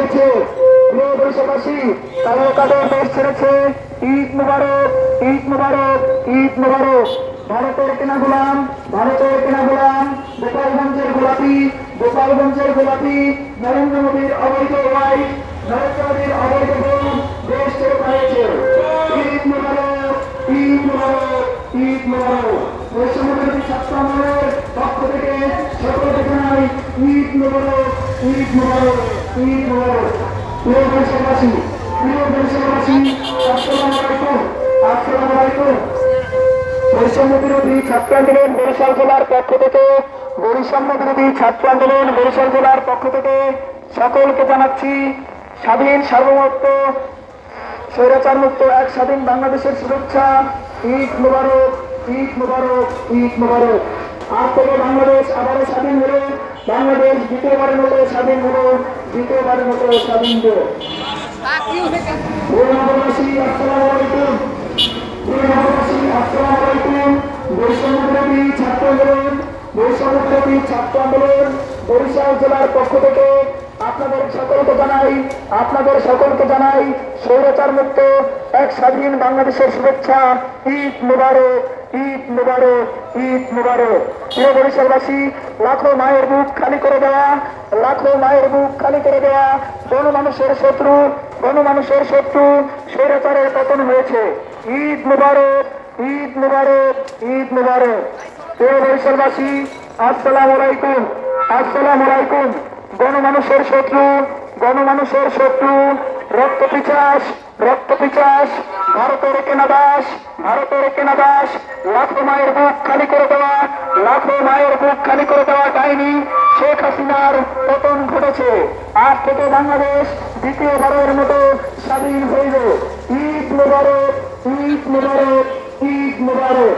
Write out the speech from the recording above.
হয়েছে। প্রিয় দেশবাসী, কালো কালো দেশ ছেড়েছে। ঈদ মুবারক, ঈদ মুবারক, ঈদ মুবারক। ভারতের কেনা গোলাম, ভারতের কেনা গোলাম, গোপালগঞ্জের গোলাপি, গোপালগঞ্জের গোলাপি, নরেন্দ্র মোদীর অবৈধ ওয়াইফ, নরেন্দ্র মোদীর অবৈধ বোন দেশ ছেড়ে পালিয়েছে। ঈদ মুবারক, ঈদ মুবারক, ঈদ মুবারক। বৈষম্যবিরোধী ছাত্র আন্দোলনের পক্ষ থেকে সকলকে জানাই ঈদ মুবারক, ঈদ মুবারক, ঈদ মুবারক। প্রিয় দেশবাসী, প্রিয় দেশবাসী, আসসালামু আলাইকুম, আসসালামু আলাইকুম। বৈষম্য বিরোধী ছাত্র আন্দোলন বরিশাল জেলার পক্ষ থেকে, বৈষম্য বিরোধী ছাত্র আন্দোলন বরিশাল জেলার পক্ষ থেকে সকলকে জানাচ্ছি স্বাধীন সার্বভৌমত্ব স্বৈরাচার মুক্ত এক স্বাধীন বাংলাদেশের শুভেচ্ছা। ঈদ মুবারক, ঈদ মুবারক, ঈদ মুবারক। আজ থেকে বাংলাদেশ আবারও স্বাধীন হলো, বাংলাদেশ দ্বিতীয়বারের মতো স্বাধীন হলো, দ্বিতীয়বারের মতো স্বাধীন হলো। নগরবাসী আসসালামু আলাইকুম, নগরবাসী আসসালামু আলাইকুম। বৈষম্যবিরোধী ছাত্র আন্দোলন, বৈষম্যবিরোধী ছাত্র আন্দোলন বরিশাল জেলার পক্ষ থেকে আপনাদের সকলকে জানাই, আপনাদের সকলকে জানাই স্বৈরাচার মুক্ত এক স্বাধীন বাংলাদেশের শুভেচ্ছা। ঈদ মুবারক, ঈদ মুবারক, ঈদ মুবারক। প্রিয় বরিশালবাসী, লাখো মায়ের বুক খালি করে দেওয়া, লাখো মায়ের বুক খালি করে দেওয়া গণমানুষের শত্রু, গণমানুষের শত্রু স্বৈরাচারের পতন হয়েছে। ঈদ মুবারক, ঈদ মুবারক, ঈদ মুবারক। প্রিয় বরিশালবাসী, আসসালামু আলাইকুম, আসসালামু আলাইকুম। গণমানুষের শত্রু, গণমানুষের শত্রু রক্ত পিচাস, রক্ত পিচাস, ভারতের কেনাদাস, ভারতের কেনাদাস, লাখো মায়ের বুক খালি করে দেওয়া, লাখো মায়ের বুক খালি করে দেওয়া ডাইনি শেখ হাসিনার পতন ঘটেছে। আজ থেকে বাংলাদেশ দ্বিতীয়বারের মতো স্বাধীন হইল। ঈদ মুবারক, ঈদ মুবারক, ঈদ মুবারক।